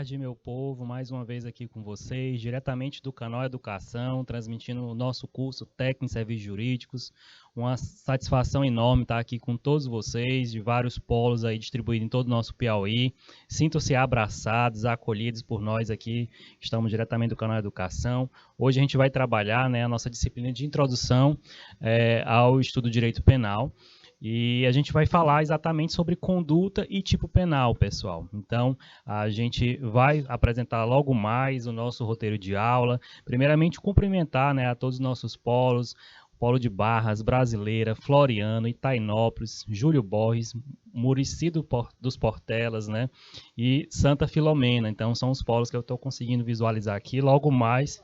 tarde, meu povo. Mais uma vez aqui com vocês, diretamente do canal Educação, transmitindo o nosso curso Técnico em Serviços Jurídicos. Uma satisfação enorme estar aqui com todos vocês, de vários polos aí distribuídos em todo o nosso Piauí. Sintam-se abraçados, acolhidos por nós aqui, estamos diretamente do canal Educação. Hoje a gente vai trabalhar, a nossa disciplina de introdução ao estudo do direito penal. E a gente vai falar exatamente sobre conduta e tipo penal, pessoal. Então, a gente vai apresentar logo mais o nosso roteiro de aula. Primeiramente, cumprimentar a todos os nossos polos, Polo de Barras, Brasileira, Floriano, Itainópolis, Júlio Borges, Murici dos Portelas, e Santa Filomena. Então, são os polos que eu estou conseguindo visualizar aqui. Logo mais,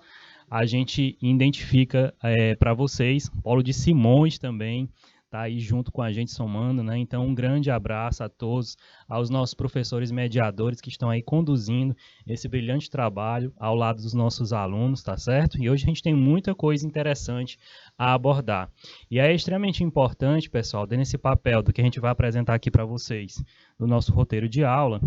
a gente identifica para vocês, Polo de Simões também, está aí junto com a gente somando, Então, um grande abraço a todos, aos nossos professores mediadores que estão aí conduzindo esse brilhante trabalho ao lado dos nossos alunos, tá certo? E hoje a gente tem muita coisa interessante a abordar. E é extremamente importante, pessoal, dentro desse papel do que a gente vai apresentar aqui para vocês, do nosso roteiro de aula,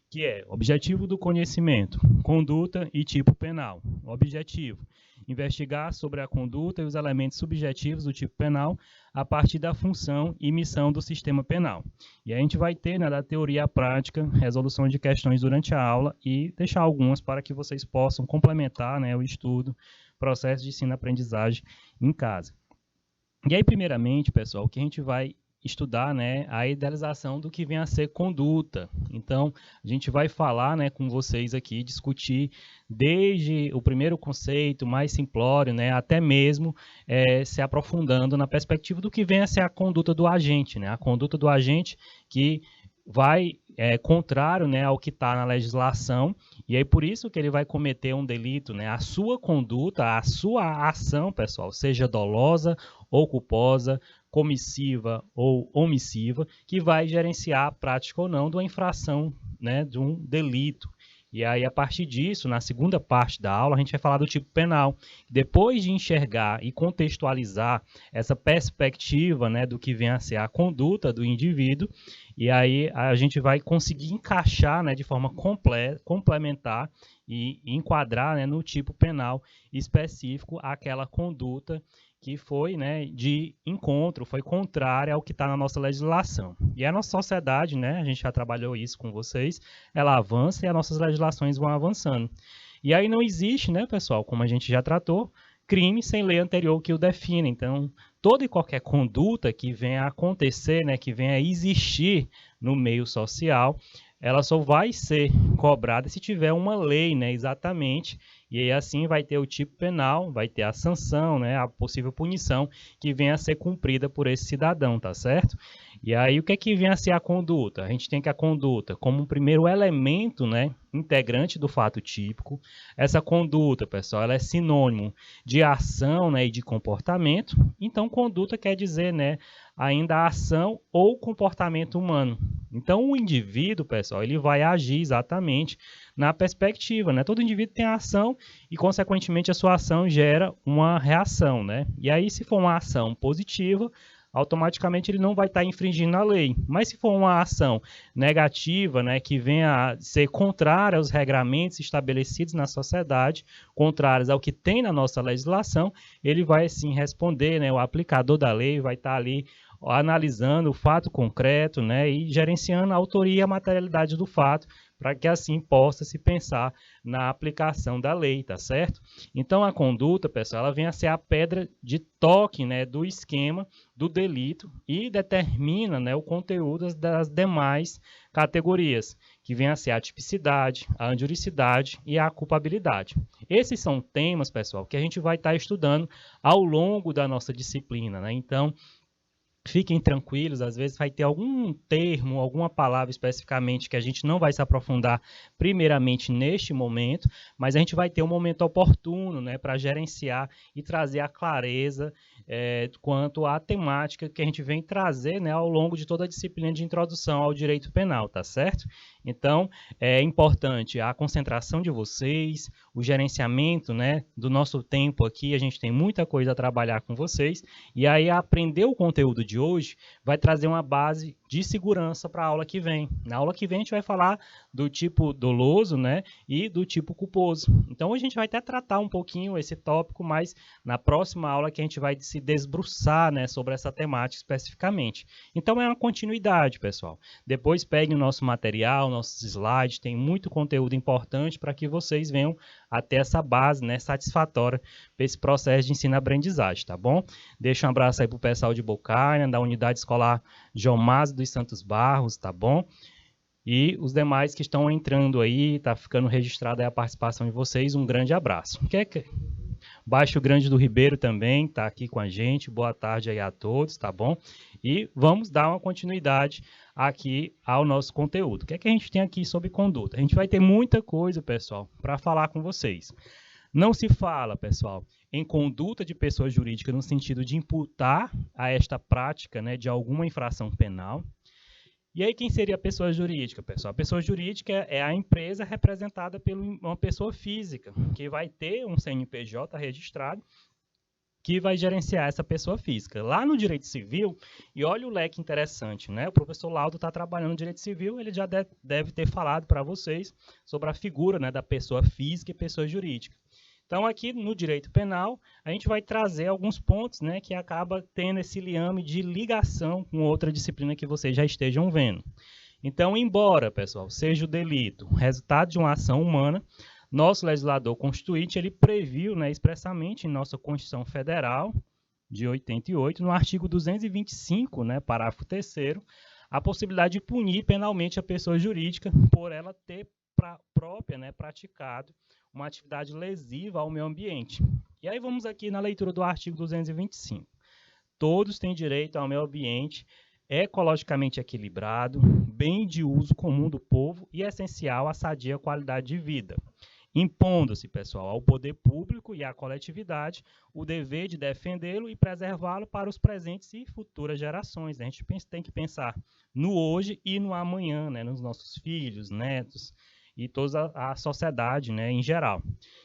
que é objetivo do conhecimento, conduta e tipo penal. Objetivo: investigar sobre a conduta e os elementos subjetivos do tipo penal a partir da função e missão do sistema penal. E a gente vai ter, da teoria à prática, resolução de questões durante a aula e deixar algumas para que vocês possam complementar, o estudo, processo de ensino-aprendizagem em casa. E aí, primeiramente, pessoal, o que a gente vai estudar, a idealização do que vem a ser conduta. Então, a gente vai falar, com vocês aqui, discutir desde o primeiro conceito, mais simplório, até mesmo se aprofundando na perspectiva do que vem a ser a conduta do agente, a conduta do agente que vai contrário, ao que está na legislação, e aí por isso que ele vai cometer um delito, a sua conduta, a sua ação, pessoal, seja dolosa ou culposa, comissiva ou omissiva, que vai gerenciar a prática ou não de uma infração, de um delito. E aí, a partir disso, na segunda parte da aula, a gente vai falar do tipo penal. Depois de enxergar e contextualizar essa perspectiva, do que vem a ser a conduta do indivíduo, e aí a gente vai conseguir encaixar, de forma complementar e enquadrar, no tipo penal específico aquela conduta que foi de encontro, foi contrária ao que está na nossa legislação. E a nossa sociedade, a gente já trabalhou isso com vocês, ela avança e as nossas legislações vão avançando. E aí não existe, pessoal, como a gente já tratou, crime sem lei anterior que o define. Então, toda e qualquer conduta que venha a acontecer, que venha a existir no meio social, ela só vai ser cobrada se tiver uma lei, exatamente, e aí assim vai ter o tipo penal, vai ter a sanção, a possível punição que venha a ser cumprida por esse cidadão, tá certo? E aí o que é que vem a ser a conduta? A gente tem que a conduta como um primeiro elemento, integrante do fato típico. Essa conduta, pessoal, ela é sinônimo de ação, e de comportamento. Então, conduta quer dizer, ainda a ação ou comportamento humano. Então, o indivíduo, pessoal, ele vai agir exatamente na perspectiva, Todo indivíduo tem a ação e, consequentemente, a sua ação gera uma reação, E aí, se for uma ação positiva, automaticamente ele não vai estar infringindo a lei. Mas se for uma ação negativa, que venha a ser contrária aos regramentos estabelecidos na sociedade, contrários ao que tem na nossa legislação, ele vai sim responder, o aplicador da lei vai estar ali analisando o fato concreto, e gerenciando a autoria e a materialidade do fato, para que assim possa se pensar na aplicação da lei, tá certo? Então, a conduta, pessoal, ela vem a ser a pedra de toque, do esquema do delito e determina, o conteúdo das demais categorias, que vem a ser a tipicidade, a anjuricidade e a culpabilidade. Esses são temas, pessoal, que a gente vai estar estudando ao longo da nossa disciplina, Então, fiquem tranquilos, às vezes vai ter algum termo, alguma palavra especificamente que a gente não vai se aprofundar primeiramente neste momento, mas a gente vai ter um momento oportuno, para gerenciar e trazer a clareza quanto à temática que a gente vem trazer, ao longo de toda a disciplina de introdução ao direito penal, tá certo? Então, é importante a concentração de vocês, o gerenciamento, do nosso tempo aqui, a gente tem muita coisa a trabalhar com vocês, e aí aprender o conteúdo de hoje vai trazer uma base de segurança para a aula que vem. Na aula que vem a gente vai falar do tipo doloso, né, e do tipo culposo. Então a gente vai até tratar um pouquinho esse tópico, mas na próxima aula que a gente vai se debruçar, né, sobre essa temática especificamente. Então é uma continuidade, pessoal. Depois peguem o nosso material, nossos slides, tem muito conteúdo importante para que vocês venham a ter essa base, né, satisfatória para esse processo de ensino-aprendizagem, tá bom? Deixa um abraço aí para o pessoal de Bocaina, da Unidade Escolar João Mazo dos Santos Barros, tá bom? E os demais que estão entrando aí, tá ficando registrada aí a participação de vocês, um grande abraço. Baixo Grande do Ribeiro também está aqui com a gente, boa tarde aí a todos, tá bom? E vamos dar uma continuidade aqui ao nosso conteúdo. O que é que a gente tem aqui sobre conduta? A gente vai ter muita coisa, pessoal, para falar com vocês. Não se fala, pessoal, em conduta de pessoa jurídica no sentido de imputar a esta prática, né, de alguma infração penal. E aí, quem seria a pessoa jurídica, pessoal? A pessoa jurídica é a empresa representada por uma pessoa física, que vai ter um CNPJ registrado, que vai gerenciar essa pessoa física. Lá no direito civil, e olha o leque interessante, né? O professor Laudo está trabalhando no direito civil, ele já deve ter falado para vocês sobre a figura, né, da pessoa física e pessoa jurídica. Então, aqui no direito penal, a gente vai trazer alguns pontos, né, que acaba tendo esse liame de ligação com outra disciplina que vocês já estejam vendo. Então, embora, pessoal, seja o delito resultado de uma ação humana, nosso legislador constituinte, ele previu, né, expressamente em nossa Constituição Federal de 88, no artigo 225, né, parágrafo 3º, a possibilidade de punir penalmente a pessoa jurídica por ela ter própria, né, praticado uma atividade lesiva ao meio ambiente. E aí vamos aqui na leitura do artigo 225. Todos têm direito ao meio ambiente ecologicamente equilibrado, bem de uso comum do povo e essencial à sadia qualidade de vida, impondo-se, pessoal, ao poder público e à coletividade o dever de defendê-lo e preservá-lo para os presentes e futuras gerações. A gente tem que pensar no hoje e no amanhã, né, nos nossos filhos, netos, e toda a sociedade, né, em geral.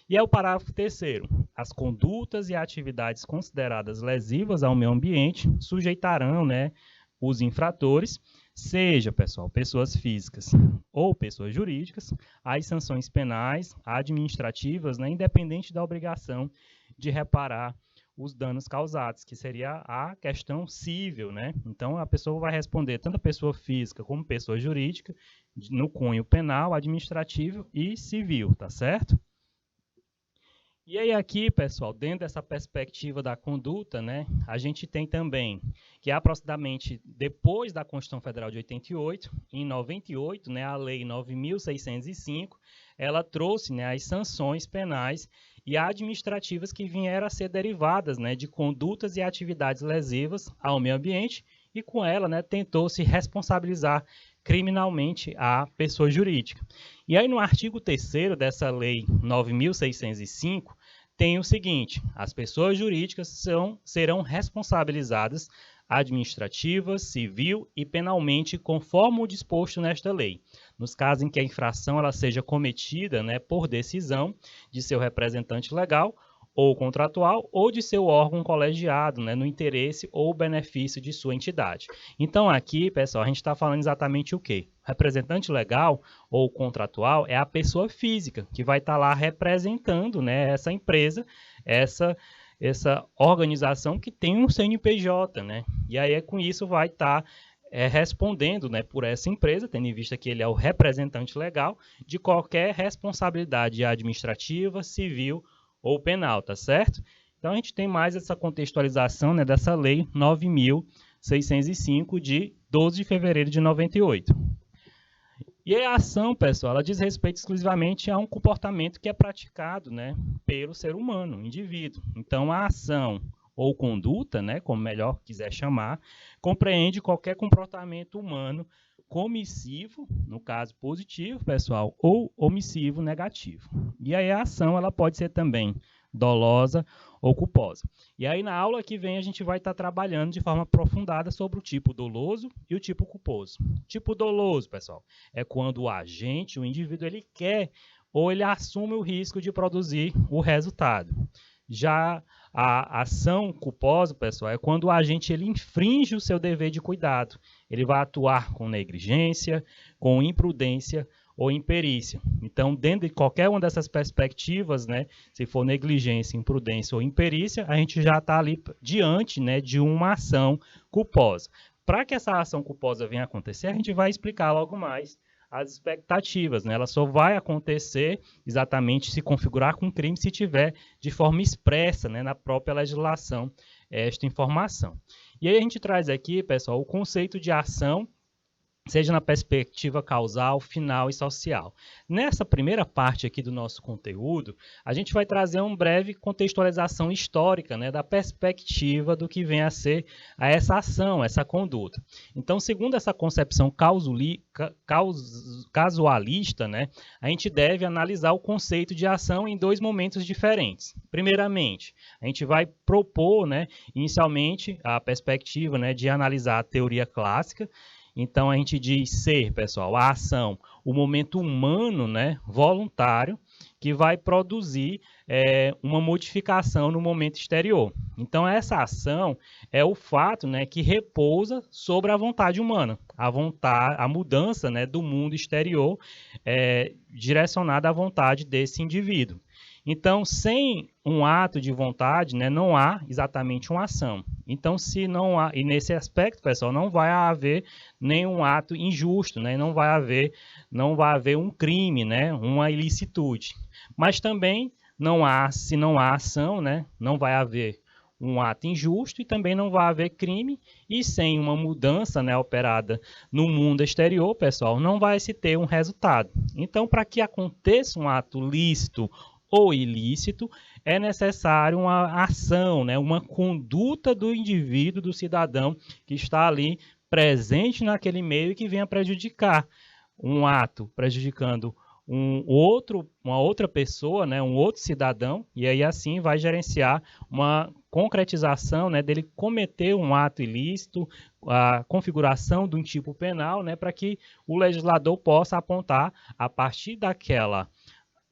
E é o parágrafo 3º. As condutas e atividades consideradas lesivas ao meio ambiente sujeitarão, né, os infratores, seja, pessoal, pessoas físicas ou pessoas jurídicas, às sanções penais, administrativas, né, independente da obrigação de reparar os danos causados, que seria a questão civil, né? Então, a pessoa vai responder, tanto a pessoa física como pessoa jurídica, no cunho penal, administrativo e civil, tá certo? E aí aqui, pessoal, dentro dessa perspectiva da conduta, né, a gente tem também que aproximadamente depois da Constituição Federal de 88, em 98, né, a Lei 9.605, ela trouxe, né, as sanções penais e administrativas que vieram a ser derivadas, né, de condutas e atividades lesivas ao meio ambiente e com ela, né, tentou se responsabilizar criminalmente a pessoa jurídica. E aí no artigo 3º dessa Lei 9.605 tem o seguinte: as pessoas jurídicas serão responsabilizadas administrativa, civil e penalmente conforme o disposto nesta lei, nos casos em que a infração ela seja cometida, né, por decisão de seu representante legal ou contratual ou de seu órgão colegiado, né, no interesse ou benefício de sua entidade. Então aqui, pessoal, a gente está falando exatamente o quê? Representante legal ou contratual é a pessoa física que vai estar lá representando, né, essa empresa, essa organização que tem um CNPJ, né? E aí com isso vai estar respondendo, né, por essa empresa, tendo em vista que ele é o representante legal de qualquer responsabilidade administrativa, civil ou penal, tá certo? Então a gente tem mais essa contextualização, né, dessa lei 9.605 de 12 de fevereiro de 98. E a ação, pessoal, ela diz respeito exclusivamente a um comportamento que é praticado, né, pelo ser humano, indivíduo. Então, a ação ou conduta, né, como melhor quiser chamar, compreende qualquer comportamento humano comissivo, no caso positivo, pessoal, ou omissivo negativo. E aí a ação ela pode ser também dolosa ou culposa. E aí na aula que vem a gente vai estar trabalhando de forma aprofundada sobre o tipo doloso e o tipo culposo. O tipo doloso, pessoal, é quando o agente, o indivíduo, ele quer ou ele assume o risco de produzir o resultado. Já A ação culposa, pessoal, é quando o agente ele infringe o seu dever de cuidado. Ele vai atuar com negligência, com imprudência ou imperícia. Então, dentro de qualquer uma dessas perspectivas, né, se for negligência, imprudência ou imperícia, a gente já está ali diante, né, de uma ação culposa. Para que essa ação culposa venha a acontecer, a gente vai explicar logo mais as expectativas, né? Ela só vai acontecer exatamente se configurar com crime se tiver de forma expressa, né, na própria legislação esta informação. E aí a gente traz aqui, pessoal, o conceito de ação, seja na perspectiva causal, final e social. Nessa primeira parte aqui do nosso conteúdo, a gente vai trazer uma breve contextualização histórica, né, da perspectiva do que vem a ser essa ação, essa conduta. Então, segundo essa concepção casualista, né, a gente deve analisar o conceito de ação em dois momentos diferentes. Primeiramente, a gente vai propor, né, inicialmente, a perspectiva, né, de analisar a teoria clássica. Então, a gente diz ser, pessoal, a ação, o momento humano, né, voluntário, que vai produzir uma modificação no momento exterior. Então, essa ação é o fato, né, que repousa sobre a vontade humana, a mudança, né, do mundo exterior direcionada à vontade desse indivíduo. Então, sem um ato de vontade, né, não há exatamente uma ação. Então, se não há, e nesse aspecto, pessoal, não vai haver nenhum ato injusto, né, não vai haver um crime, né, uma ilicitude. Mas também se não há ação, né, não vai haver um ato injusto e também não vai haver crime, e sem uma mudança, né, operada no mundo exterior, pessoal, não vai se ter um resultado. Então, para que aconteça um ato lícito ou ilícito, é necessário uma ação, né, uma conduta do indivíduo, do cidadão que está ali presente naquele meio e que venha prejudicar um ato, prejudicando uma outra pessoa, né, um outro cidadão, e aí assim vai gerenciar uma concretização, né, dele cometer um ato ilícito, a configuração de um tipo penal, né, para que o legislador possa apontar a partir daquela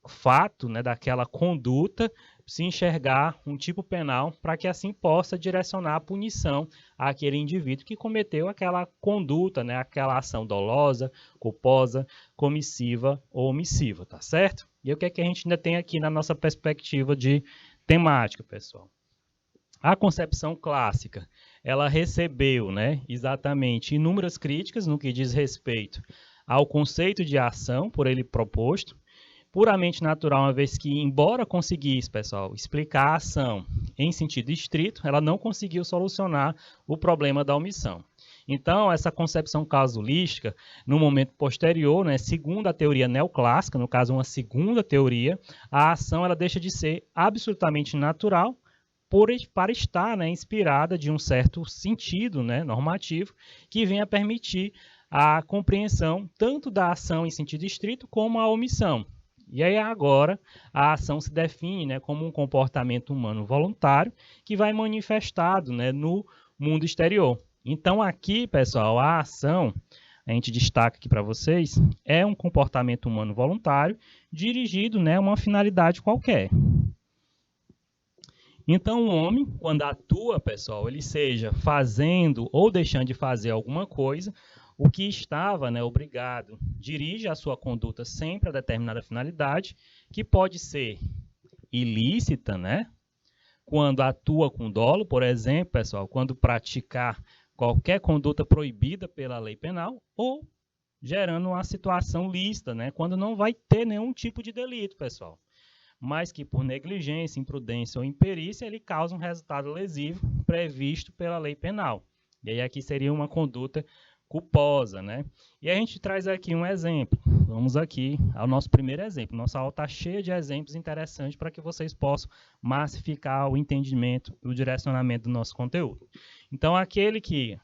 fato, né, daquela conduta, se enxergar um tipo penal para que assim possa direcionar a punição àquele indivíduo que cometeu aquela conduta, né, aquela ação dolosa, culposa, comissiva ou omissiva, tá certo? E o que é que a gente ainda tem aqui na nossa perspectiva de temática, pessoal? A concepção clássica, ela recebeu, né, exatamente inúmeras críticas no que diz respeito ao conceito de ação por ele proposto, puramente natural, uma vez que, embora conseguisse, pessoal, explicar a ação em sentido estrito, ela não conseguiu solucionar o problema da omissão. Então, essa concepção casuística, no momento posterior, né, segundo a teoria neoclássica, no caso, uma segunda teoria, a ação ela deixa de ser absolutamente natural para estar, né, inspirada de um certo sentido, né, normativo, que venha permitir a compreensão tanto da ação em sentido estrito como a omissão. E aí agora a ação se define, né, como um comportamento humano voluntário que vai manifestado, né, no mundo exterior. Então aqui, pessoal, a ação, a gente destaca aqui para vocês, é um comportamento humano voluntário dirigido, né, a uma finalidade qualquer. Então o homem, quando atua, pessoal, ele seja fazendo ou deixando de fazer alguma coisa, o que estava, né, obrigado, dirige a sua conduta sempre a determinada finalidade, que pode ser ilícita, né? Quando atua com dolo, por exemplo, pessoal, quando praticar qualquer conduta proibida pela lei penal, ou gerando uma situação lícita, né? Quando não vai ter nenhum tipo de delito, pessoal, mas que por negligência, imprudência ou imperícia, ele causa um resultado lesivo previsto pela lei penal. E aí aqui seria uma conduta culposa, né? E a gente traz aqui um exemplo. Vamos aqui ao nosso primeiro exemplo. Nossa aula está cheia de exemplos interessantes para que vocês possam massificar o entendimento e o direcionamento do nosso conteúdo. Então, aquele que,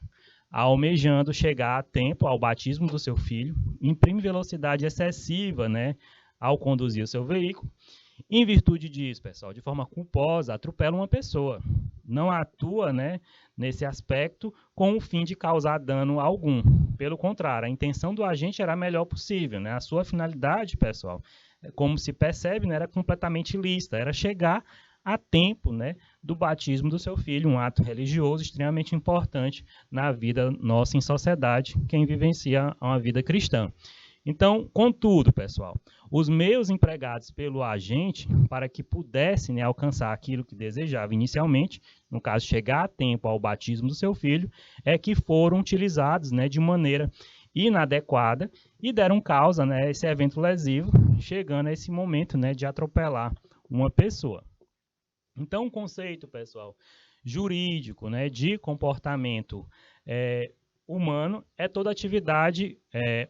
almejando chegar a tempo ao batismo do seu filho, imprime velocidade excessiva, né, ao conduzir o seu veículo, em virtude disso, pessoal, de forma culposa, atropela uma pessoa. Não atua, né, nesse aspecto com o fim de causar dano algum. Pelo contrário, a intenção do agente era a melhor possível, né? A sua finalidade, pessoal, como se percebe, né, era completamente lícita, era chegar a tempo, né, do batismo do seu filho, um ato religioso extremamente importante na vida nossa em sociedade, quem vivencia uma vida cristã. Então, contudo, pessoal, os meios empregados pelo agente para que pudesse, né, alcançar aquilo que desejava inicialmente, no caso, chegar a tempo ao batismo do seu filho, é que foram utilizados, né, de maneira inadequada e deram causa, né, a esse evento lesivo, chegando a esse momento, né, de atropelar uma pessoa. Então, o conceito, pessoal, jurídico, né, de comportamento humano é toda atividade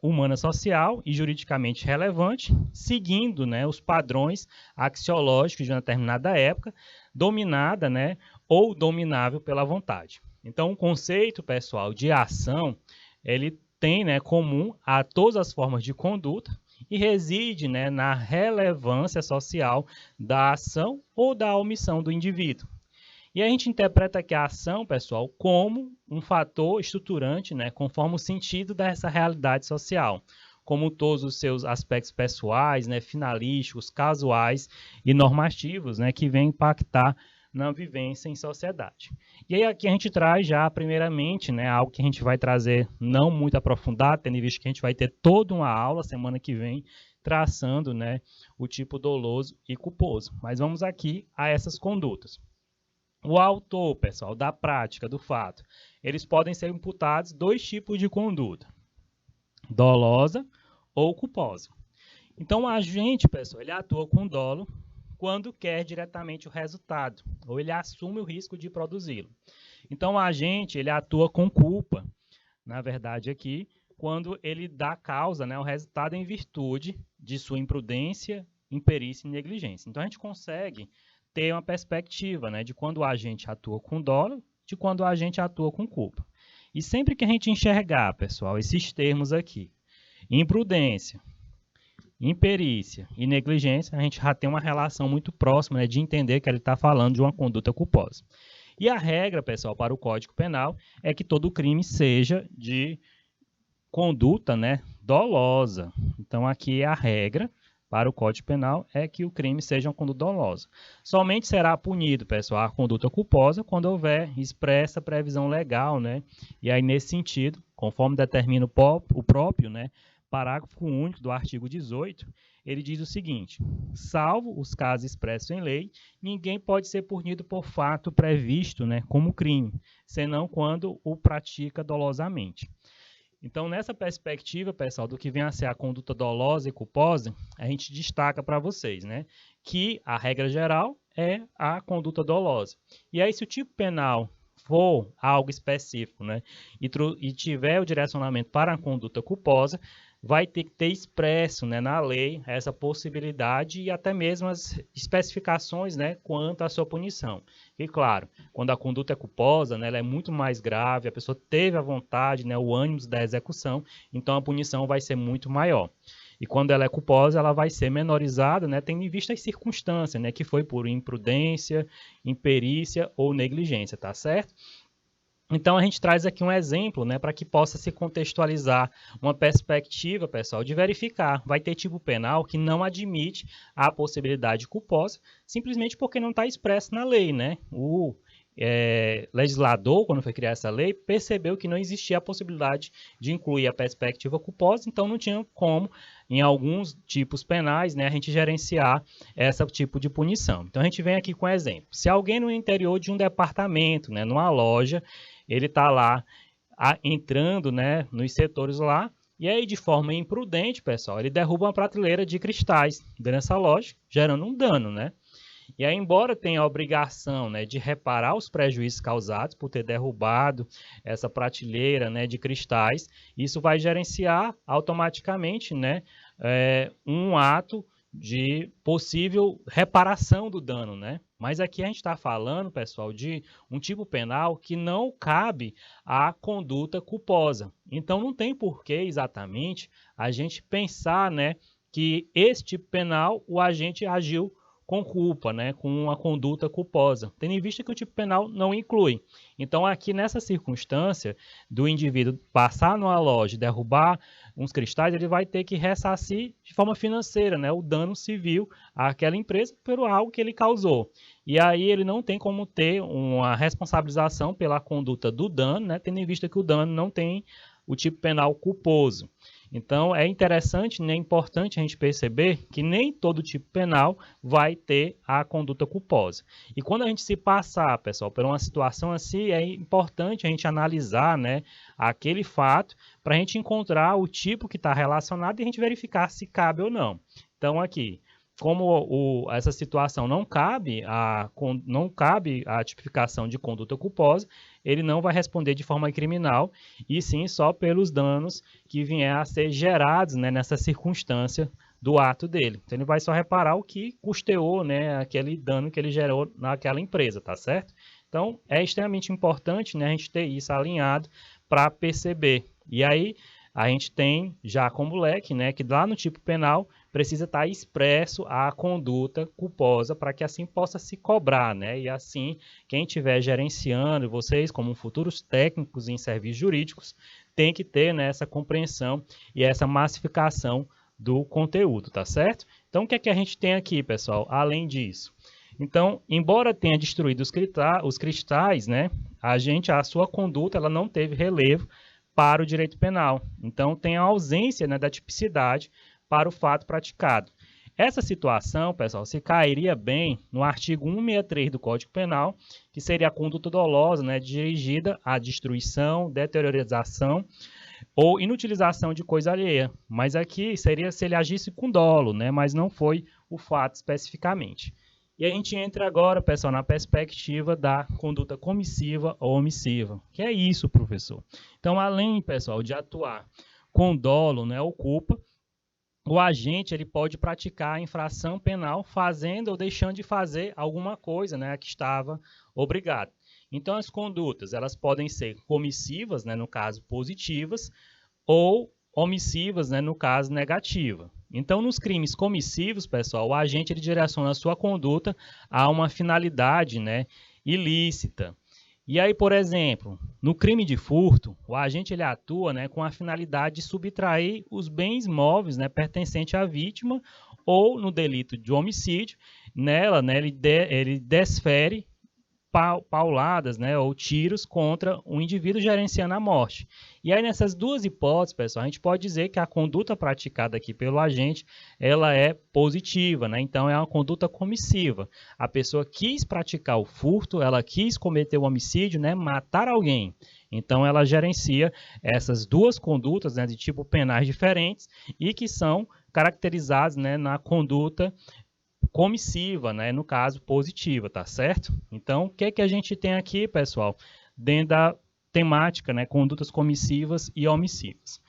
humana social e juridicamente relevante, seguindo, né, os padrões axiológicos de uma determinada época, dominada, né, ou dominável pela vontade. Então, o conceito, pessoal, de ação, ele tem, né, comum a todas as formas de conduta e reside, né, na relevância social da ação ou da omissão do indivíduo. E a gente interpreta aqui a ação, pessoal, como um fator estruturante, né, conforme o sentido dessa realidade social, como todos os seus aspectos pessoais, né, finalísticos, casuais e normativos, né, que vêm impactar na vivência em sociedade. E aí aqui a gente traz já, primeiramente, né, algo que a gente vai trazer não muito aprofundado, tendo em vista que a gente vai ter toda uma aula semana que vem, traçando, né, o tipo doloso e culposo. Mas vamos aqui a essas condutas. O autor, pessoal, da prática, do fato, eles podem ser imputados dois tipos de conduta, dolosa ou culposa. Então, o agente, pessoal, ele atua com dolo quando quer diretamente o resultado, ou ele assume o risco de produzi-lo. Então, o agente, ele atua com culpa, na verdade aqui, quando ele dá causa, né, o resultado em virtude de sua imprudência, imperícia e negligência. Então, a gente consegue ter uma perspectiva, né, de quando o agente atua com dolo, de quando o agente atua com culpa. E sempre que a gente enxergar, pessoal, esses termos aqui, imprudência, imperícia e negligência, a gente já tem uma relação muito próxima, né, de entender que ele está falando de uma conduta culposa. E a regra, pessoal, para o Código Penal é que todo crime seja de conduta, né, dolosa. Então, aqui é a regra para o Código Penal é que o crime seja uma conduta dolosa. Somente será punido, pessoal, a conduta culposa quando houver expressa previsão legal, né? E aí, nesse sentido, conforme determina o próprio, né, parágrafo único do artigo 18, ele diz o seguinte: salvo os casos expressos em lei, ninguém pode ser punido por fato previsto, né, como crime, senão quando o pratica dolosamente. Então, nessa perspectiva, pessoal, do que vem a ser a conduta dolosa e culposa, a gente destaca para vocês, né, que a regra geral é a conduta dolosa. E aí, se o tipo penal for algo específico, né, e tiver o direcionamento para a conduta culposa, vai ter que ter expresso, né, na lei essa possibilidade e até mesmo as especificações, né, quanto à sua punição. E claro, quando a conduta é culposa, né, ela é muito mais grave, a pessoa teve a vontade, né, o ânimo da execução, então a punição vai ser muito maior. E quando ela é culposa, ela vai ser menorizada, né, tendo em vista as circunstâncias, né, que foi por imprudência, imperícia ou negligência, tá certo? Então, a gente traz aqui um exemplo, né, para que possa se contextualizar uma perspectiva, pessoal, de verificar. Vai ter tipo penal que não admite a possibilidade culposa, simplesmente porque não está expresso na lei, né? O legislador, quando foi criar essa lei, percebeu que não existia a possibilidade de incluir a perspectiva culposa, então não tinha como, em alguns tipos penais, né, a gente gerenciar esse tipo de punição. Então, a gente vem aqui com um exemplo. Se alguém no interior de um departamento, né, numa loja, ele está lá entrando, né, nos setores lá, e aí de forma imprudente, pessoal, ele derruba uma prateleira de cristais dentro dessa loja, gerando um dano, né? E aí, embora tenha a obrigação, né, de reparar os prejuízos causados por ter derrubado essa prateleira, né, de cristais, isso vai gerenciar automaticamente, né, um ato de possível reparação do dano, né? Mas aqui a gente está falando, pessoal, de um tipo penal que não cabe à conduta culposa. Então, não tem por que exatamente a gente pensar, né, que esse tipo penal o agente agiu com culpa, né, com uma conduta culposa, tendo em vista que o tipo penal não inclui. Então, aqui nessa circunstância do indivíduo passar numa loja e derrubar uns cristais, ele vai ter que ressarcir de forma financeira, né, o dano civil àquela empresa por algo que ele causou. E aí ele não tem como ter uma responsabilização pela conduta do dano, né, tendo em vista que o dano não tem o tipo penal culposo. Então, é interessante, né, é importante a gente perceber que nem todo tipo penal vai ter a conduta culposa. E quando a gente se passar, pessoal, por uma situação assim, é importante a gente analisar, né, aquele fato para a gente encontrar o tipo que está relacionado e a gente verificar se cabe ou não. Então, aqui, como essa situação não cabe a tipificação de conduta culposa, ele não vai responder de forma criminal, e sim só pelos danos que vier a ser gerados, né, nessa circunstância do ato dele. Então ele vai só reparar o que custeou, né, aquele dano que ele gerou naquela empresa, tá certo? Então é extremamente importante, né, a gente ter isso alinhado para perceber. E aí a gente tem já como leque, né, que lá no tipo penal precisa estar expresso a conduta culposa para que assim possa se cobrar, né? E assim, quem estiver gerenciando, vocês como futuros técnicos em serviços jurídicos, tem que ter, né, essa compreensão e essa massificação do conteúdo, tá certo? Então, o que é que a gente tem aqui, pessoal, além disso? Então, embora tenha destruído os cristais, né, a sua conduta ela não teve relevo para o direito penal. Então, tem a ausência, né, da tipicidade para o fato praticado. Essa situação, pessoal, se cairia bem no artigo 163 do Código Penal, que seria a conduta dolosa, né, dirigida à destruição, deteriorização ou inutilização de coisa alheia. Mas aqui seria se ele agisse com dolo, né, mas não foi o fato especificamente. E a gente entra agora, pessoal, na perspectiva da conduta comissiva ou omissiva. Que é isso, professor? Então, além, pessoal, de atuar com dolo, né, ou culpa, o agente ele pode praticar a infração penal fazendo ou deixando de fazer alguma coisa, né, a que estava obrigado. Então, as condutas elas podem ser comissivas, né, no caso positivas, ou omissivas, né, no caso negativa. Então, nos crimes comissivos, pessoal, o agente ele direciona a sua conduta a uma finalidade, né, ilícita. E aí, por exemplo, no crime de furto, o agente ele atua, né, com a finalidade de subtrair os bens móveis, né, pertencentes à vítima, ou no delito de homicídio, nela, né, ele desfere pauladas, né, ou tiros contra um indivíduo gerenciando a morte. E aí nessas duas hipóteses, pessoal, a gente pode dizer que a conduta praticada aqui pelo agente, ela é positiva, né? Então é uma conduta comissiva. A pessoa quis praticar o furto, ela quis cometer o homicídio, né, matar alguém. Então ela gerencia essas duas condutas, né, de tipo penais diferentes e que são caracterizadas, né, na conduta comissiva, né? No caso, positiva, tá certo? Então, o que é que a gente tem aqui, pessoal? Dentro da temática, né? Condutas comissivas e omissivas.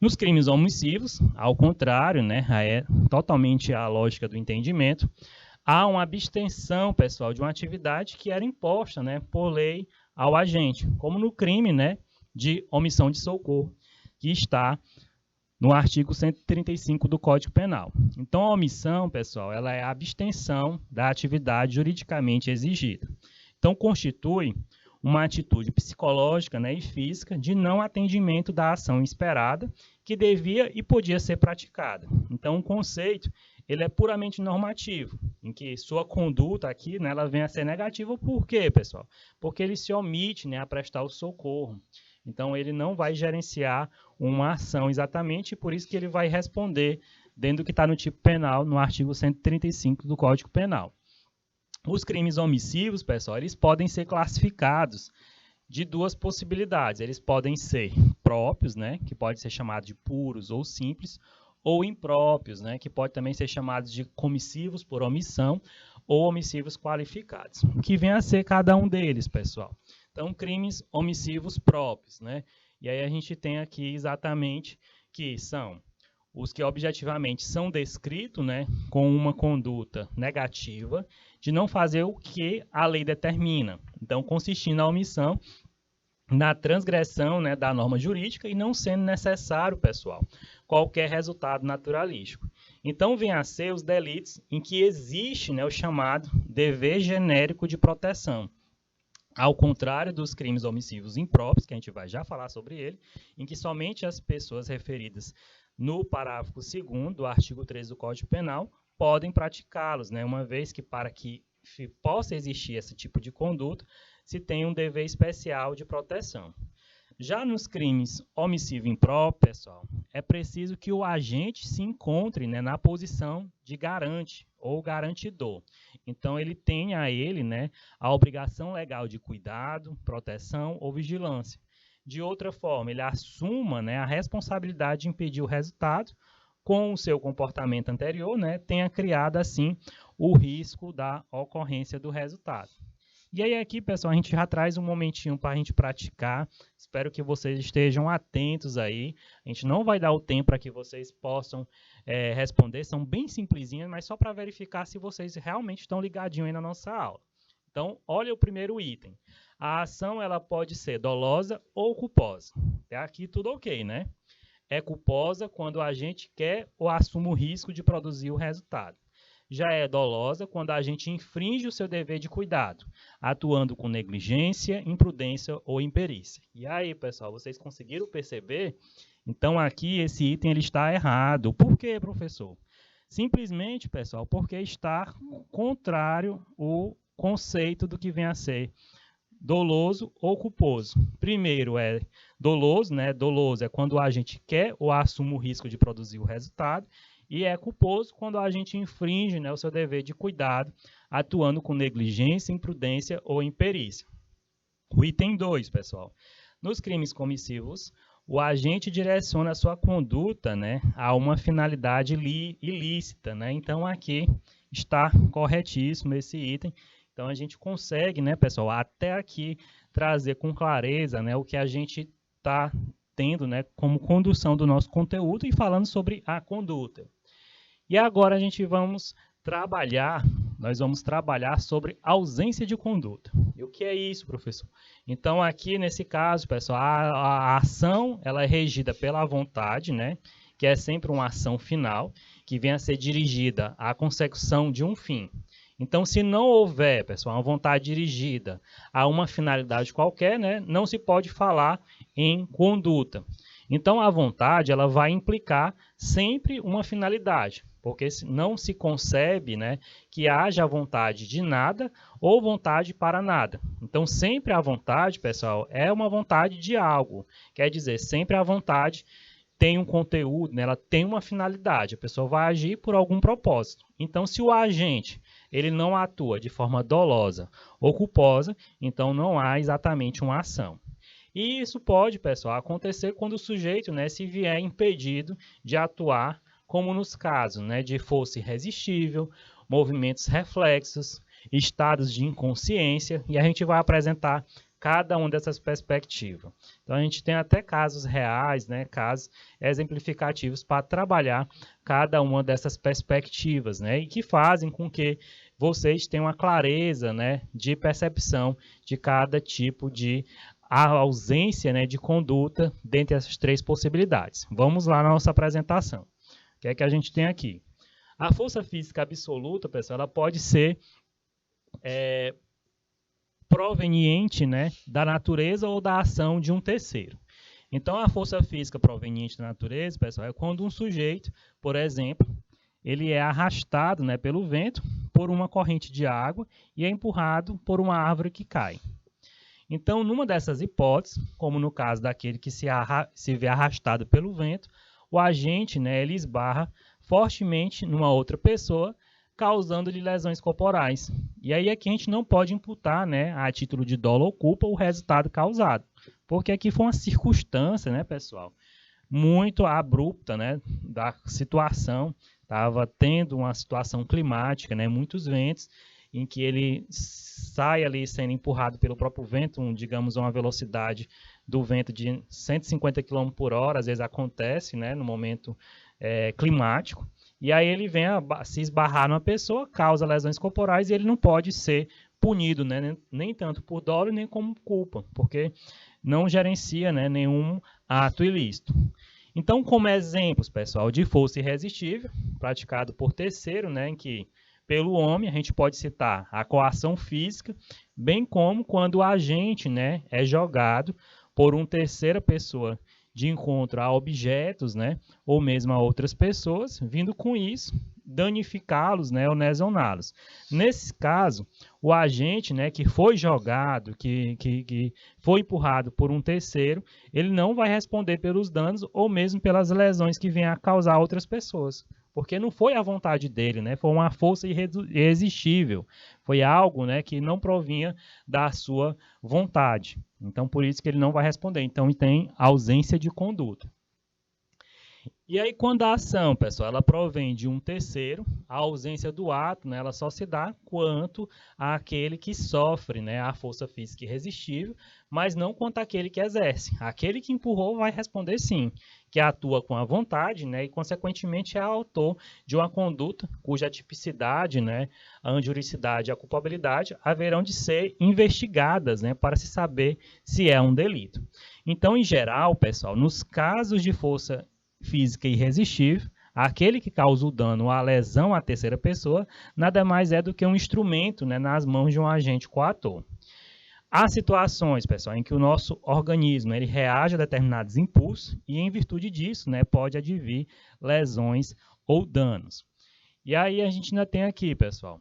Nos crimes omissivos, ao contrário, né? É totalmente a lógica do entendimento. Há uma abstenção, pessoal, de uma atividade que era imposta, né? Por lei ao agente, como no crime, né? De omissão de socorro, que está no artigo 135 do Código Penal. Então, a omissão, pessoal, ela é a abstenção da atividade juridicamente exigida. Então, constitui uma atitude psicológica, né, e física de não atendimento da ação esperada que devia e podia ser praticada. Então, o conceito ele é puramente normativo, em que sua conduta aqui, né, ela vem a ser negativa. Por quê, pessoal? Porque ele se omite, né, a prestar o socorro. Então, ele não vai gerenciar uma ação exatamente, e por isso que ele vai responder dentro do que está no tipo penal, no artigo 135 do Código Penal. Os crimes omissivos, pessoal, eles podem ser classificados de duas possibilidades. Eles podem ser próprios, né, que pode ser chamado de puros ou simples, ou impróprios, né, que pode também ser chamados de comissivos por omissão ou omissivos qualificados. O que vem a ser cada um deles, pessoal? Então, crimes omissivos próprios, né? E aí a gente tem aqui exatamente que são os que objetivamente são descritos, né, com uma conduta negativa de não fazer o que a lei determina. Então, consistindo a omissão na transgressão, né, da norma jurídica e não sendo necessário, pessoal, qualquer resultado naturalístico. Então, vem a ser os delitos em que existe, né, o chamado dever genérico de proteção. Ao contrário dos crimes omissivos impróprios, que a gente vai já falar sobre ele, em que somente as pessoas referidas no parágrafo 2º do artigo 13 do Código Penal podem praticá-los, né, uma vez que para que possa existir esse tipo de conduta, se tem um dever especial de proteção. Já nos crimes omissivo impróprio, pessoal, é preciso que o agente se encontre, né, na posição de garante ou garantidor. Então, ele tem a ele, né, a obrigação legal de cuidado, proteção ou vigilância. De outra forma, ele assuma, né, a responsabilidade de impedir o resultado com o seu comportamento anterior, né, tenha criado, assim, o risco da ocorrência do resultado. E aí aqui, pessoal, a gente já traz um momentinho para a gente praticar. Espero que vocês estejam atentos aí. A gente não vai dar o tempo para que vocês possam responder. São bem simplesinhas, mas só para verificar se vocês realmente estão ligadinhos aí na nossa aula. Então, olha o primeiro item. A ação ela pode ser dolosa ou culposa. Até aqui tudo ok, né? É culposa quando a gente quer ou assume o risco de produzir o resultado. Já é dolosa quando a gente infringe o seu dever de cuidado, atuando com negligência, imprudência ou imperícia. E aí, pessoal, vocês conseguiram perceber? Então, aqui esse item ele está errado. Por quê, professor? Simplesmente, pessoal, porque está contrário ao conceito do que vem a ser doloso ou culposo. Primeiro é doloso, né? Doloso é quando a gente quer ou assume o risco de produzir o resultado. E é culposo quando a gente infringe, né, o seu dever de cuidado, atuando com negligência, imprudência ou imperícia. O item 2, pessoal. Nos crimes comissivos, o agente direciona a sua conduta, né, a uma finalidade ilícita. Né? Então, aqui está corretíssimo esse item. Então, a gente consegue, né, pessoal, até aqui trazer com clareza, né, o que a gente está tendo, né, como condução do nosso conteúdo e falando sobre a conduta. E agora nós vamos trabalhar sobre ausência de conduta. E o que é isso, professor? Então, aqui nesse caso, pessoal, a ação ela é regida pela vontade, né? Que é sempre uma ação final, que vem a ser dirigida à consecução de um fim. Então, se não houver, pessoal, uma vontade dirigida a uma finalidade qualquer, né? Não se pode falar em conduta. Então, a vontade ela vai implicar sempre uma finalidade, porque não se concebe, né, que haja vontade de nada ou vontade para nada. Então, sempre a vontade, pessoal, é uma vontade de algo. Quer dizer, sempre a vontade tem um conteúdo, né, ela tem uma finalidade. A pessoa vai agir por algum propósito. Então, se o agente ele não atua de forma dolosa ou culposa, então não há exatamente uma ação. E isso pode, pessoal, acontecer quando o sujeito, né, se vier impedido de atuar, como nos casos, né, de força irresistível, movimentos reflexos, estados de inconsciência, e a gente vai apresentar cada uma dessas perspectivas. Então, a gente tem até casos reais, né, casos exemplificativos para trabalhar cada uma dessas perspectivas, né, e que fazem com que vocês tenham uma clareza, né, de percepção de cada tipo de a ausência, né, de conduta dentre essas três possibilidades. Vamos lá na nossa apresentação. O que é que a gente tem aqui? A força física absoluta, pessoal, ela pode ser proveniente, né, da natureza ou da ação de um terceiro. Então, a força física proveniente da natureza, pessoal, é quando um sujeito, por exemplo, ele é arrastado, né, pelo vento por uma corrente de água e é empurrado por uma árvore que cai. Então, numa dessas hipóteses, como no caso daquele que se vê arrastado pelo vento, o agente, né, ele esbarra fortemente numa outra pessoa, causando-lhe lesões corporais. E aí aqui a gente não pode imputar, né, a título de dolo ou culpa o resultado causado, porque aqui foi uma circunstância, né, pessoal, muito abrupta, né, da situação. Estava tendo uma situação climática, né, muitos ventos, em que ele sai ali sendo empurrado pelo próprio vento, digamos, uma velocidade do vento de 150 km por hora, às vezes acontece, né, no momento climático, e aí ele vem a se esbarrar numa pessoa, causa lesões corporais e ele não pode ser punido, né, nem tanto por dolo nem como culpa, porque não gerencia, né, nenhum ato ilícito. Então, como exemplos, pessoal, de força irresistível, praticado por terceiro, né, em que pelo homem, a gente pode citar a coação física, bem como quando o agente, né, é jogado por uma terceira pessoa de encontro a objetos, né, ou mesmo a outras pessoas, vindo com isso danificá-los, né, ou lesioná-los. Nesse caso, o agente, né, que foi jogado, que foi empurrado por um terceiro, ele não vai responder pelos danos ou mesmo pelas lesões que venham a causar a outras pessoas. Porque não foi a vontade dele, né? Foi uma força irresistível. Foi algo, né, que não provinha da sua vontade. Então, por isso que ele não vai responder. Então, tem ausência de conduta. E aí, quando a ação, pessoal, ela provém de um terceiro, a ausência do ato, né, ela só se dá quanto àquele que sofre, né, a força física irresistível, mas não quanto àquele que exerce. Aquele que empurrou vai responder sim, que atua com a vontade, né, e consequentemente é autor de uma conduta cuja tipicidade, né, a injuricidade e a culpabilidade haverão de ser investigadas, né, para se saber se é um delito. Então, em geral, pessoal, nos casos de força física irresistível, aquele que causa o dano ou a lesão à terceira pessoa, nada mais é do que um instrumento, né, nas mãos de um agente coator. Há situações, pessoal, em que o nosso organismo ele reage a determinados impulsos e, em virtude disso, né, pode advir lesões ou danos. E aí a gente ainda tem aqui, pessoal,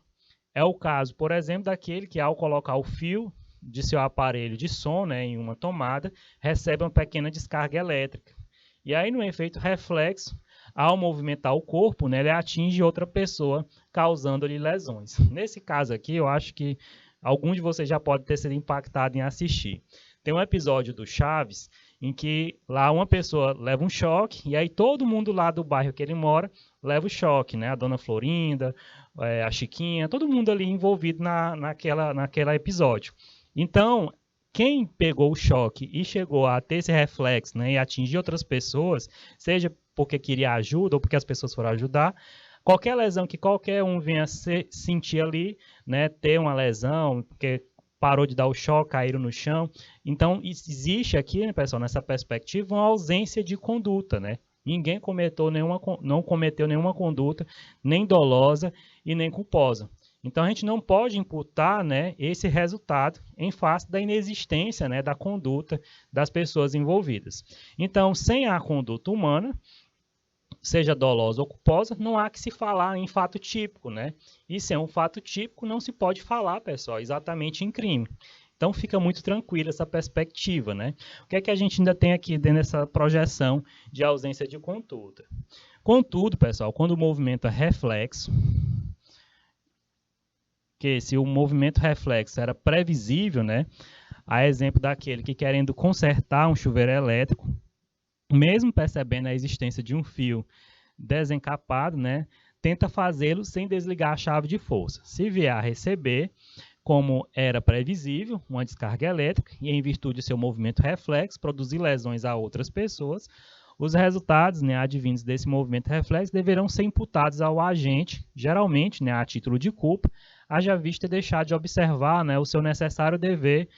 é o caso, por exemplo, daquele que ao colocar o fio de seu aparelho de som, né, em uma tomada, recebe uma pequena descarga elétrica. E aí, no efeito reflexo, ao movimentar o corpo, né, ele atinge outra pessoa, causando-lhe lesões. Nesse caso aqui, eu acho que alguns de vocês já podem ter sido impactados em assistir. Tem um episódio do Chaves, em que lá uma pessoa leva um choque, e aí todo mundo lá do bairro que ele mora leva o choque, né? A dona Florinda, a Chiquinha, todo mundo ali envolvido naquela episódio. Então, quem pegou o choque e chegou a ter esse reflexo, né, e atingir outras pessoas, seja porque queria ajuda ou porque as pessoas foram ajudar, qualquer lesão que qualquer um venha sentir ali, né, ter uma lesão, porque parou de dar o choque, caíram no chão. Então, existe aqui, né, pessoal, nessa perspectiva, uma ausência de conduta, né? Ninguém não cometeu nenhuma conduta, nem dolosa e nem culposa. Então, a gente não pode imputar, né, esse resultado em face da inexistência, né, da conduta das pessoas envolvidas. Então, sem a conduta humana, seja dolosa ou culposa, não há que se falar em fato típico, né? E sem um fato típico, não se pode falar, pessoal, exatamente em crime. Então, fica muito tranquila essa perspectiva, né? O que é que a gente ainda tem aqui dentro dessa projeção de ausência de conduta? Contudo, pessoal, quando o movimento é reflexo, que se o movimento reflexo era previsível, né? A exemplo daquele que querendo consertar um chuveiro elétrico, mesmo percebendo a existência de um fio desencapado, né, tenta fazê-lo sem desligar a chave de força. Se vier a receber, como era previsível, uma descarga elétrica, e em virtude do seu movimento reflexo, produzir lesões a outras pessoas, os resultados, né, advindos desse movimento reflexo deverão ser imputados ao agente, geralmente, né, a título de culpa, haja vista deixar de observar, né, o seu necessário dever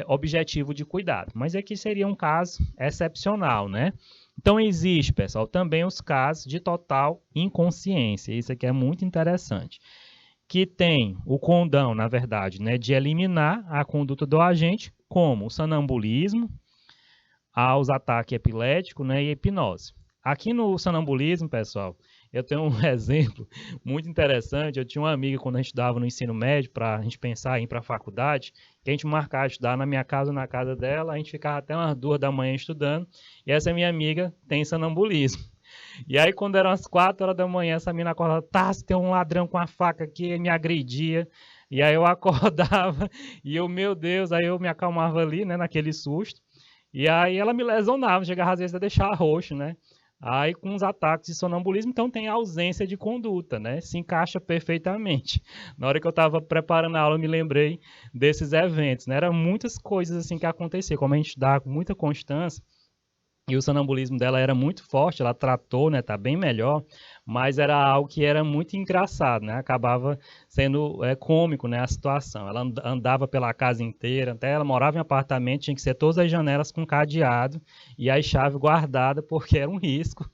objetivo de cuidado. Mas aqui seria um caso excepcional, né? Então, existe, pessoal, também os casos de total inconsciência. Isso aqui é muito interessante. Que tem o condão, na verdade, né, de eliminar a conduta do agente, como o sonambulismo, aos ataques epiléticos, né, e hipnose. Aqui no sonambulismo, pessoal, eu tenho um exemplo muito interessante. Eu tinha uma amiga quando a gente estudava no ensino médio, para a gente pensar em ir para a faculdade, que a gente marcava estudar na minha casa ou na casa dela, a gente ficava até umas 2 da manhã estudando, e essa minha amiga tem sonambulismo. E aí, quando eram as 4 horas da manhã, essa menina acordava, se tem um ladrão com a faca aqui, ele me agredia. E aí eu acordava, e eu, meu Deus, aí eu me acalmava ali, né, naquele susto. E aí ela me lesionava, chegava às vezes a deixar roxo, né? Aí com os ataques de sonambulismo, então tem ausência de conduta, né? Se encaixa perfeitamente. Na hora que eu estava preparando a aula, eu me lembrei desses eventos, né? Eram muitas coisas assim que aconteciam, como a gente dá com muita constância. E o sonambulismo dela era muito forte, ela tratou, né, tá bem melhor, mas era algo que era muito engraçado, né, acabava sendo cômico, né, a situação. Ela andava pela casa inteira, até ela morava em apartamento, tinha que ser todas as janelas com cadeado e a chave guardada, porque era um risco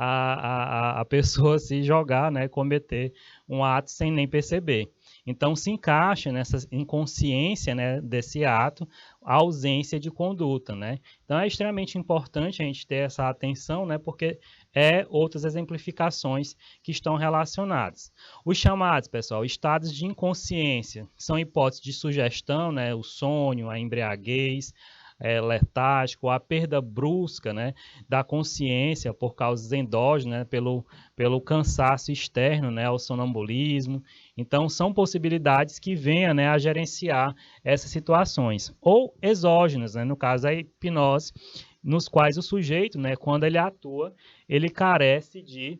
a pessoa se jogar, né, cometer um ato sem nem perceber. Então, se encaixa nessa inconsciência, né, desse ato, a ausência de conduta, né? Então, é extremamente importante a gente ter essa atenção, né, porque outras exemplificações que estão relacionadas. Os chamados, pessoal, estados de inconsciência, são hipóteses de sugestão, né, o sonho, a embriaguez, letárgico, a perda brusca, né, da consciência por causas endógenas, né, pelo cansaço externo, né, ao sonambulismo. Então, são possibilidades que venham, né, a gerenciar essas situações. Ou exógenas, né, no caso da hipnose, nos quais o sujeito, né, quando ele atua, ele carece de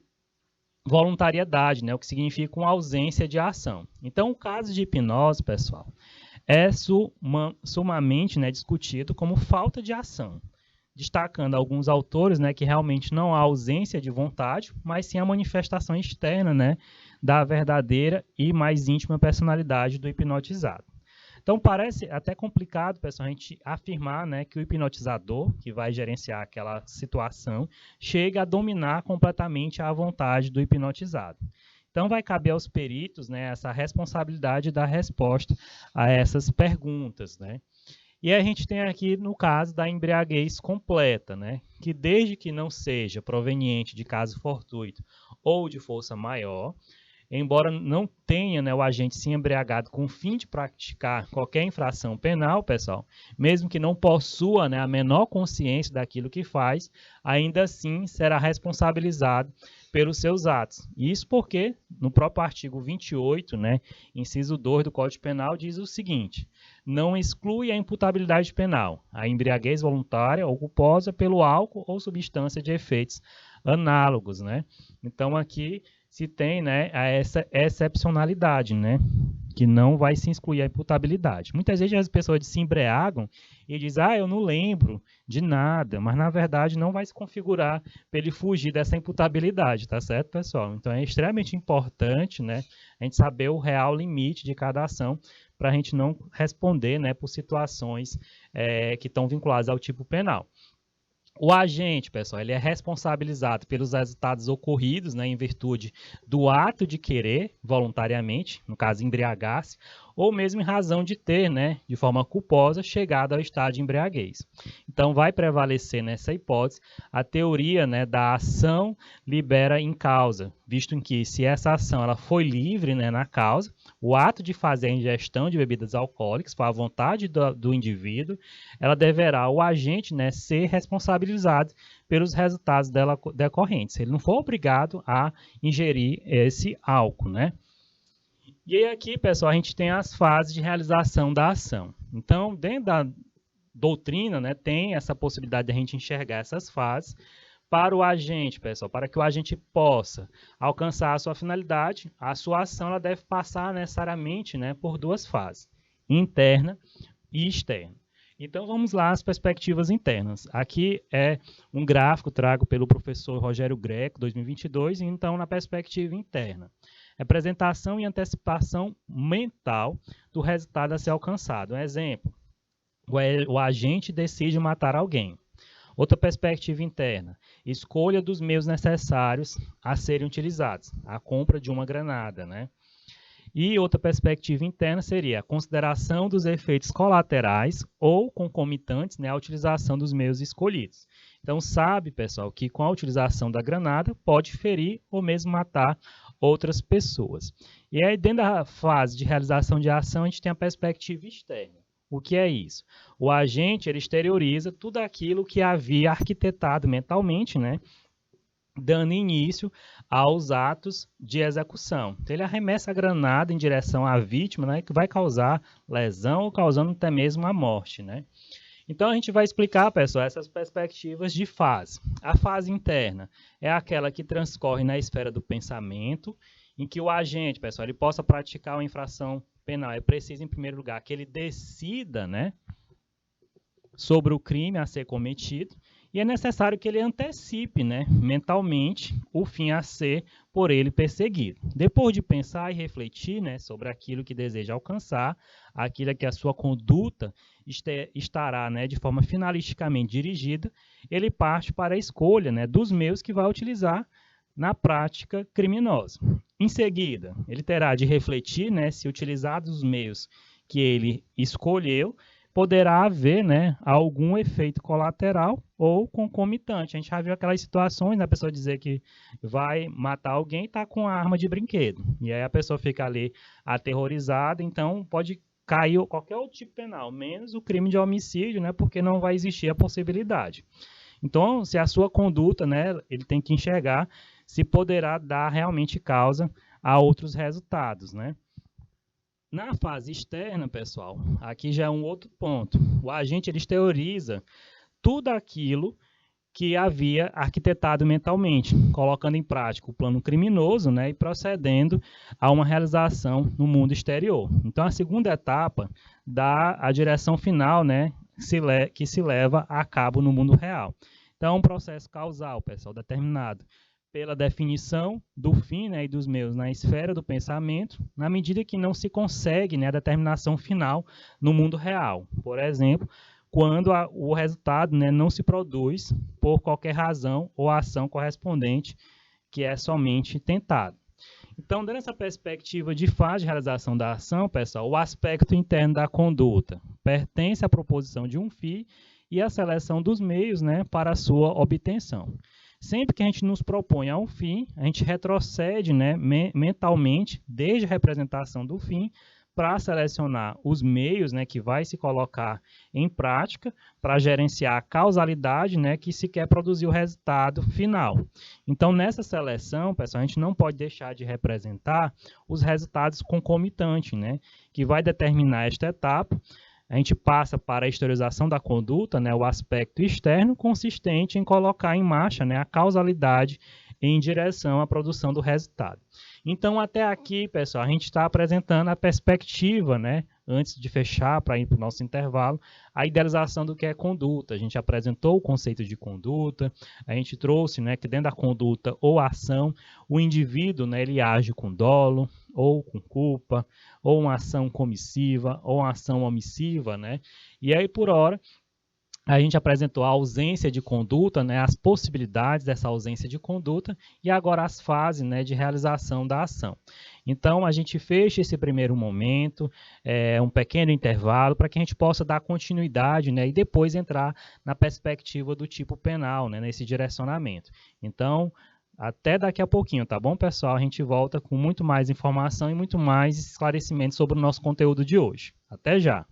voluntariedade, né, o que significa uma ausência de ação. Então, o caso de hipnose, pessoal, é sumamente, né, discutido como falta de ação, destacando alguns autores, né, que realmente não há ausência de vontade, mas sim a manifestação externa, né, da verdadeira e mais íntima personalidade do hipnotizado. Então parece até complicado, pessoal, a gente afirmar, né, que o hipnotizador, que vai gerenciar aquela situação, chega a dominar completamente a vontade do hipnotizado. Então, vai caber aos peritos, né, essa responsabilidade da resposta a essas perguntas, né? E a gente tem aqui no caso da embriaguez completa, né, que desde que não seja proveniente de caso fortuito ou de força maior, embora não tenha, né, o agente se embriagado com o fim de praticar qualquer infração penal, pessoal, mesmo que não possua, né, a menor consciência daquilo que faz, ainda assim será responsabilizado pelos seus atos. Isso porque no próprio artigo 28, né, inciso 2 do Código Penal, diz o seguinte: não exclui a imputabilidade penal a embriaguez voluntária ou culposa pelo álcool ou substância de efeitos análogos, né? Então aqui se tem, né, essa excepcionalidade, né, que não vai se excluir a imputabilidade. Muitas vezes as pessoas se embriagam e dizem, eu não lembro de nada, mas na verdade não vai se configurar para ele fugir dessa imputabilidade, tá certo, pessoal? Então é extremamente importante, né, a gente saber o real limite de cada ação para a gente não responder, né, por situações que estão vinculadas ao tipo penal. O agente, pessoal, ele é responsabilizado pelos resultados ocorridos, né, em virtude do ato de querer voluntariamente, no caso embriagar-se, ou mesmo em razão de ter, né, de forma culposa, chegado ao estado de embriaguez. Então, vai prevalecer nessa hipótese a teoria, né, da ação libera em causa, visto em que se essa ação ela foi livre, né, na causa, o ato de fazer a ingestão de bebidas alcoólicas, for a vontade do indivíduo, ela deverá, o agente, né, ser responsabilizado pelos resultados dela decorrentes. Ele não for obrigado a ingerir esse álcool, né? E aí aqui, pessoal, a gente tem as fases de realização da ação. Então, dentro da doutrina, né, tem essa possibilidade de a gente enxergar essas fases para o agente, pessoal, para que o agente possa alcançar a sua finalidade, a sua ação ela deve passar necessariamente, né, por duas fases, interna e externa. Então, vamos lá às perspectivas internas. Aqui é um gráfico trago pelo professor Rogério Greco, 2022, e então na perspectiva interna. Representação e antecipação mental do resultado a ser alcançado. Um exemplo, o agente decide matar alguém. Outra perspectiva interna, escolha dos meios necessários a serem utilizados. A compra de uma granada, né? E outra perspectiva interna seria a consideração dos efeitos colaterais ou concomitantes, né, à utilização dos meios escolhidos. Então, sabe, pessoal, que com a utilização da granada pode ferir ou mesmo matar outras pessoas. E aí, dentro da fase de realização de ação, a gente tem a perspectiva externa. O que é isso? O agente ele exterioriza tudo aquilo que havia arquitetado mentalmente, né, dando início aos atos de execução. Então, ele arremessa a granada em direção à vítima, né, que vai causar lesão ou causando até mesmo a morte, né? Então, a gente vai explicar, pessoal, essas perspectivas de fase. A fase interna é aquela que transcorre na esfera do pensamento, em que o agente, pessoal, ele possa praticar uma infração penal. É preciso, em primeiro lugar, que ele decida, né, sobre o crime a ser cometido. E é necessário que ele antecipe, né, mentalmente o fim a ser por ele perseguido. Depois de pensar e refletir, né, sobre aquilo que deseja alcançar, aquilo que a sua conduta estará, né, de forma finalisticamente dirigida, ele parte para a escolha, né, dos meios que vai utilizar na prática criminosa. Em seguida, ele terá de refletir, né, se utilizados os meios que ele escolheu, poderá haver, né, algum efeito colateral ou concomitante. A gente já viu aquelas situações, né, a pessoa dizer que vai matar alguém e está com a arma de brinquedo. E aí a pessoa fica ali aterrorizada, então pode cair qualquer outro tipo penal, menos o crime de homicídio, né, porque não vai existir a possibilidade. Então, se a sua conduta, né, ele tem que enxergar se poderá dar realmente causa a outros resultados, né? Na fase externa, pessoal, aqui já é um outro ponto. O agente ele teoriza tudo aquilo que havia arquitetado mentalmente, colocando em prática o plano criminoso, né, e procedendo a uma realização no mundo exterior. Então, a segunda etapa dá a direção final, né, que se leva a cabo no mundo real. Então, é um processo causal, pessoal, determinado pela definição do fim, né, e dos meios na esfera do pensamento, na medida que não se consegue, né, a determinação final no mundo real. Por exemplo, quando o resultado, né, não se produz por qualquer razão ou ação correspondente que é somente tentado. Então, dentro dessa perspectiva de fase de realização da ação, pessoal, o aspecto interno da conduta pertence à proposição de um fim e à seleção dos meios, né, para a sua obtenção. Sempre que a gente nos propõe a um fim, a gente retrocede, né, mentalmente, desde a representação do fim, para selecionar os meios, né, que vai se colocar em prática para gerenciar a causalidade, né, que se quer produzir o resultado final. Então, nessa seleção, pessoal, a gente não pode deixar de representar os resultados concomitantes, né, que vai determinar esta etapa. A gente passa para a exteriorização da conduta, né, o aspecto externo, consistente em colocar em marcha, né, a causalidade em direção à produção do resultado. Então, até aqui, pessoal, a gente está apresentando a perspectiva, né, antes de fechar, para ir para o nosso intervalo, a idealização do que é conduta. A gente apresentou o conceito de conduta, a gente trouxe, né, que dentro da conduta ou ação, o indivíduo, né, ele age com dolo, ou com culpa, ou uma ação comissiva, ou uma ação omissiva, né? E aí, por hora, a gente apresentou a ausência de conduta, né, as possibilidades dessa ausência de conduta e agora as fases, né, de realização da ação. Então, a gente fecha esse primeiro momento, um pequeno intervalo, para que a gente possa dar continuidade, né, e depois entrar na perspectiva do tipo penal, né, nesse direcionamento. Então, até daqui a pouquinho, tá bom, pessoal? A gente volta com muito mais informação e muito mais esclarecimento sobre o nosso conteúdo de hoje. Até já!